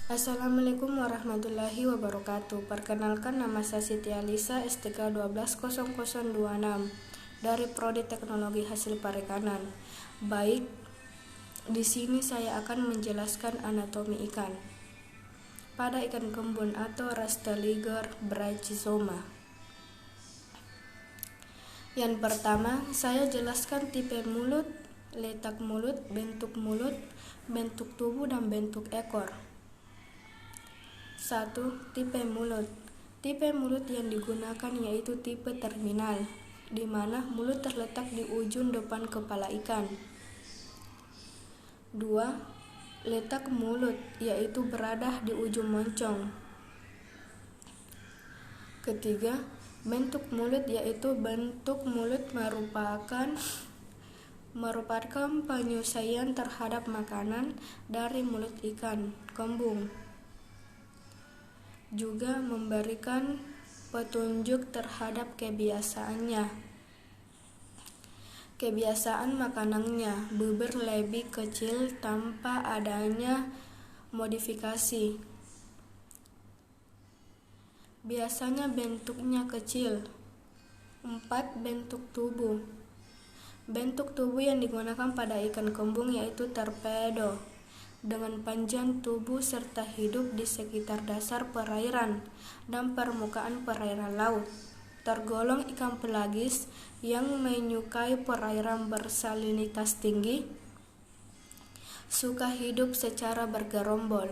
Assalamualaikum warahmatullahi wabarakatuh. Perkenalkan, nama saya Siti Alisa, STK 120026 dari Prodi Teknologi Hasil Perikanan. Baik, di sini saya akan menjelaskan anatomi ikan pada ikan kembun atau Rastaliger brachysoma. Yang pertama, saya jelaskan tipe mulut, letak mulut, bentuk tubuh, dan bentuk ekor. 1. Tipe mulut. Tipe mulut yang digunakan yaitu tipe terminal, di mana mulut terletak di ujung depan kepala ikan. 2. Letak mulut, yaitu berada di ujung moncong. Ketiga, bentuk mulut, yaitu bentuk mulut merupakan penyelesaian terhadap makanan dari mulut ikan kembung. Juga memberikan petunjuk terhadap kebiasaan makanannya, bibir lebih kecil tanpa adanya modifikasi. Biasanya bentuknya kecil. 4. Bentuk tubuh. Bentuk tubuh yang digunakan pada ikan kembung yaitu torpedo, dengan panjang tubuh serta hidup di sekitar dasar perairan dan permukaan perairan laut. Tergolong ikan pelagis yang menyukai perairan bersalinitas tinggi, suka hidup secara bergerombol,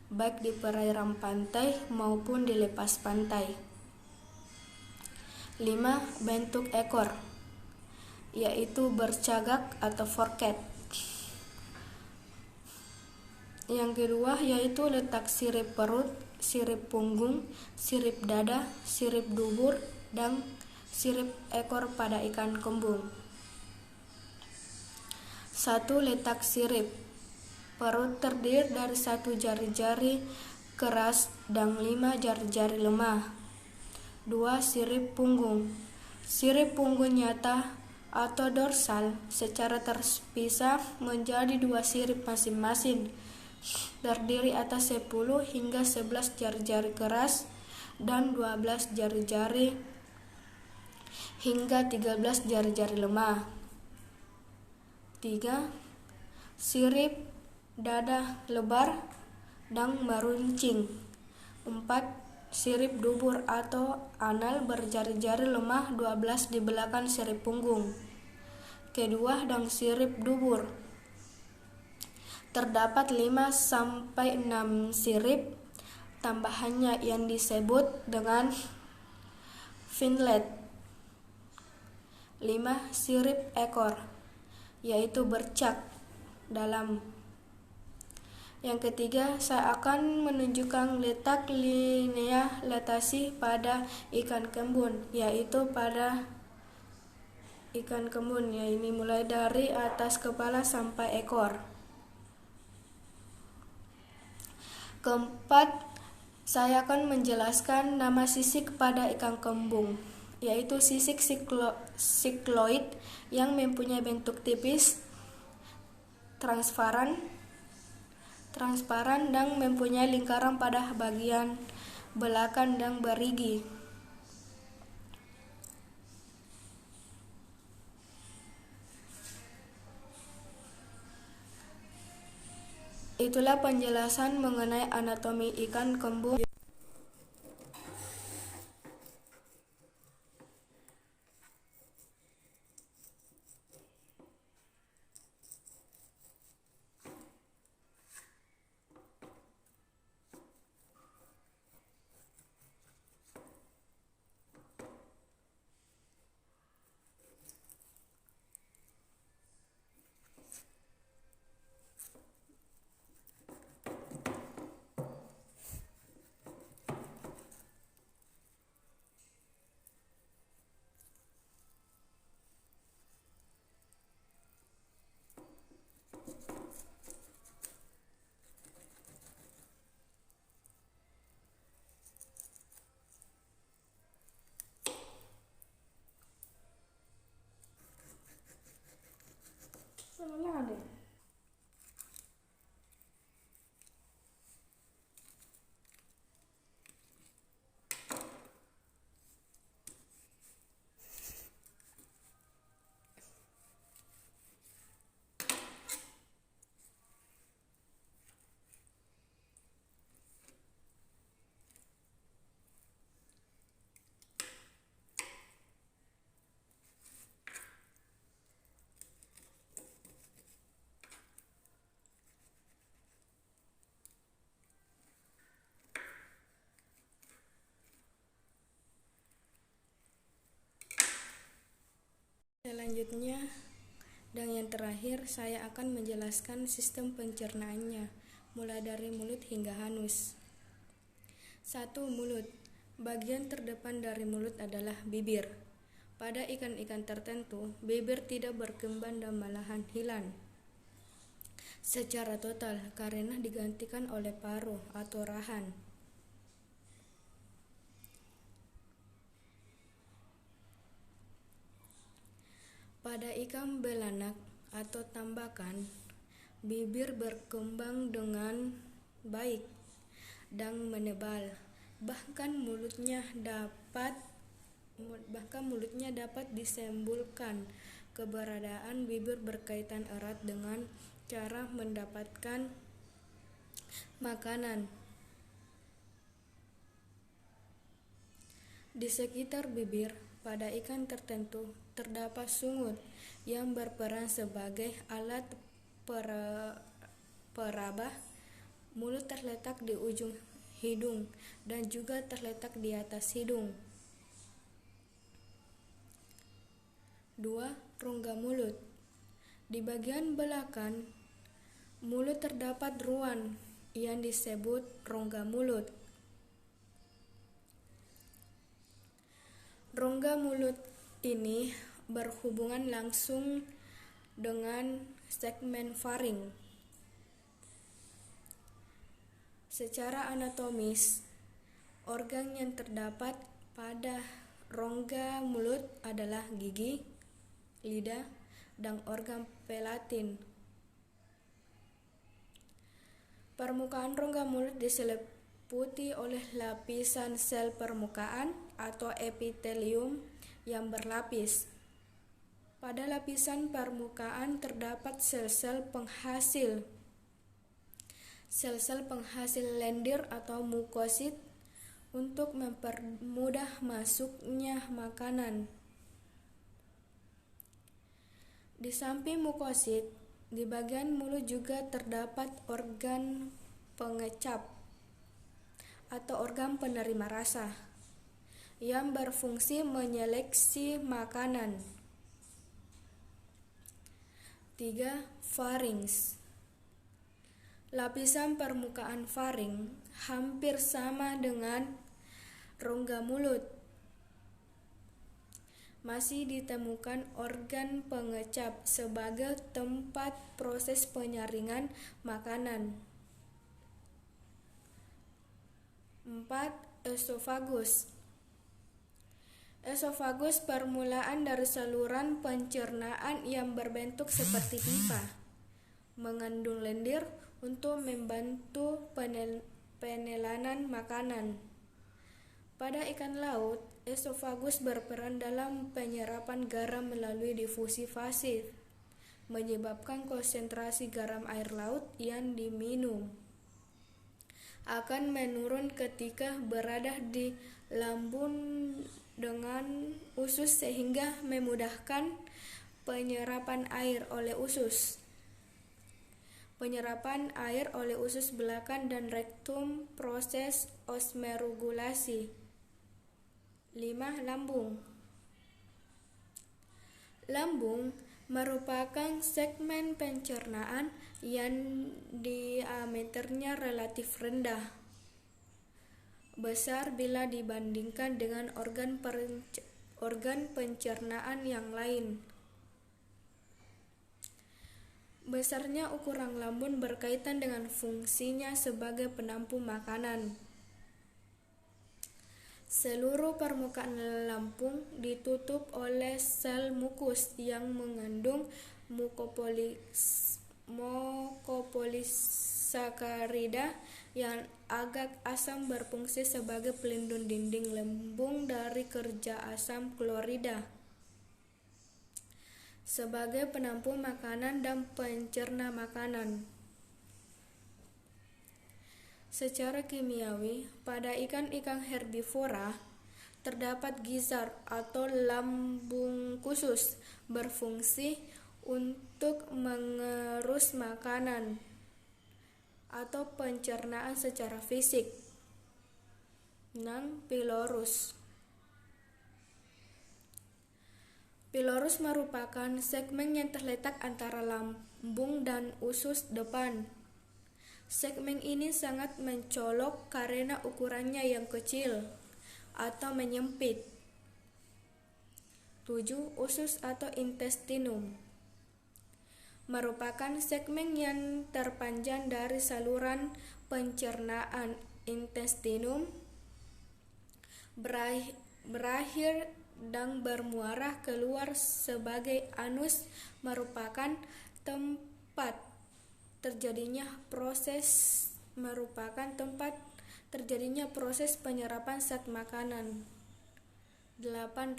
baik di perairan pantai maupun di lepas pantai. 5. Bentuk ekor, yaitu bercagak atau forked. Yang kedua yaitu letak sirip perut, sirip punggung, sirip dada, sirip dubur, dan sirip ekor pada ikan kembung. 1. Letak sirip perut terdiri dari 1 jari-jari keras dan 5 jari-jari lemah. 2. Sirip punggung. Sirip punggung nyata atau dorsal secara terpisah menjadi 2 sirip masing-masing, terdiri atas 10 hingga 11 jari-jari keras dan 12 jari-jari hingga 13 jari-jari lemah. 3. Sirip dada lebar dan meruncing. 4. Sirip dubur atau anal berjari-jari lemah 12 di belakang sirip punggung kedua dan sirip dubur. Terdapat 5-6 sirip tambahannya yang disebut dengan finlet. 5. Sirip ekor, yaitu bercak dalam. Yang ketiga, saya akan menunjukkan letak linea latasi pada ikan kembun, yaitu pada ikan kembun, ini mulai dari atas kepala sampai ekor. Keempat, saya akan menjelaskan nama sisik pada ikan kembung, yaitu sisik sikloid yang mempunyai bentuk tipis, transparan dan mempunyai lingkaran pada bagian belakang dan berigi. Itulah penjelasan mengenai anatomi ikan kembung. Selanjutnya dan yang terakhir, saya akan menjelaskan sistem pencernaannya, mulai dari mulut hingga anus. 1. Mulut. Bagian terdepan dari mulut adalah bibir. Pada ikan-ikan tertentu, bibir tidak berkembang dan malahan hilang secara total karena digantikan oleh paruh atau rahan. Pada ikan belanak atau tambakan, bibir berkembang dengan baik dan menebal. Bahkan mulutnya dapat disimpulkan keberadaan bibir berkaitan erat dengan cara mendapatkan makanan. Di sekitar bibir, pada ikan tertentu terdapat sungut yang berperan sebagai alat peraba. Mulut terletak di ujung hidung dan juga terletak di atas hidung. 2. Rongga mulut. Di bagian belakang mulut terdapat ruang yang disebut rongga mulut. Rongga mulut ini berhubungan langsung dengan segmen faring. Secara anatomis, organ yang terdapat pada rongga mulut adalah gigi, lidah, dan organ palatin. Permukaan rongga mulut diselimuti oleh lapisan sel permukaan atau epitelium yang berlapis. Pada lapisan permukaan terdapat sel-sel penghasil lendir atau mukosit untuk mempermudah masuknya makanan. Di samping mukosit, di bagian mulut juga terdapat organ pengecap atau organ penerima rasa yang berfungsi menyeleksi makanan. 3. Farinks. Lapisan permukaan faring hampir sama dengan rongga mulut. Masih ditemukan organ pengecap sebagai tempat proses penyaringan makanan. 4. Esofagus. Esofagus permulaan dari saluran pencernaan yang berbentuk seperti pipa, mengandung lendir untuk membantu penelanan makanan. Pada ikan laut, esofagus berperan dalam penyerapan garam melalui difusi pasif, menyebabkan konsentrasi garam air laut yang diminum akan menurun ketika berada di lambung dengan usus sehingga memudahkan penyerapan air oleh usus. Penyerapan air oleh usus belakang dan rektum, proses osmoregulasi. 5. Lambung. Lambung merupakan segmen pencernaan yang diameternya relatif rendah, besar bila dibandingkan dengan organ pencernaan yang lain. Besarnya ukuran lambung berkaitan dengan fungsinya sebagai penampung makanan. Seluruh permukaan lambung ditutup oleh sel mukus yang mengandung mukopolisakarida yang agak asam berfungsi sebagai pelindung dinding lambung dari kerja asam klorida. Sebagai penampung makanan dan pencerna makanan. Secara kimiawi, pada ikan-ikan herbivora terdapat gizzard atau lambung khusus berfungsi untuk mengerus makanan atau pencernaan secara fisik. 6. Pylorus. Pylorus merupakan segmen yang terletak antara lambung dan usus depan. Segmen ini sangat mencolok karena ukurannya yang kecil atau menyempit. 7. Usus atau intestinum merupakan segmen yang terpanjang dari saluran pencernaan. Intestinum berakhir dan bermuara keluar sebagai anus, merupakan tempat terjadinya proses penyerapan zat makanan. 8.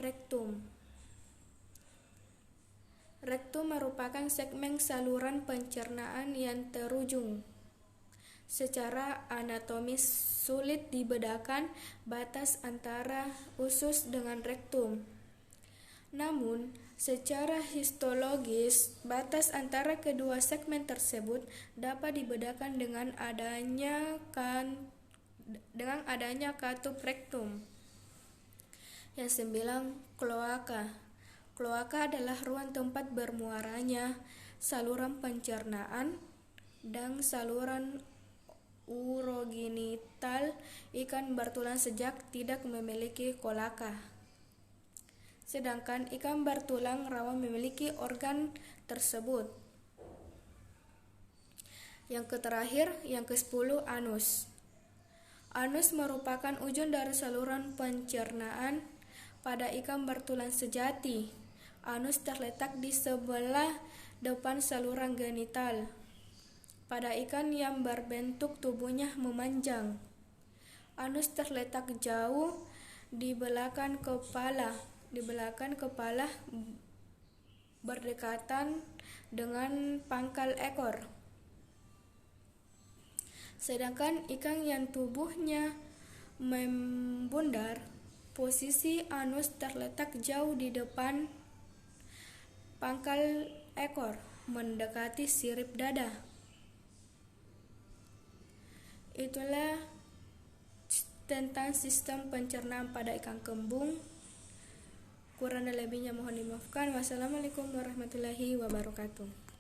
Rektum merupakan segmen saluran pencernaan yang terujung. Secara anatomis sulit dibedakan batas antara usus dengan rektum. Namun, secara histologis, batas antara kedua segmen tersebut dapat dibedakan dengan adanya katup rektum. Yang 9. Kloaka. Kloaka adalah ruang tempat bermuaranya saluran pencernaan dan saluran urogenital. Ikan bertulang sejak tidak memiliki kloaka, sedangkan ikan bertulang rawa memiliki organ tersebut. Yang terakhir, yang ke-10, anus. Anus merupakan ujung dari saluran pencernaan pada ikan bertulang sejati. Anus terletak di sebelah depan saluran genital pada ikan yang berbentuk tubuhnya memanjang. Anus terletak jauh di belakang kepala, berdekatan dengan pangkal ekor. Sedangkan ikan yang tubuhnya membundar, posisi anus terletak jauh di depan pangkal ekor, mendekati sirip dada. Itulah tentang sistem pencernaan pada ikan kembung. Kurang dan lebihnya mohon dimaafkan. Wassalamualaikum warahmatullahi wabarakatuh.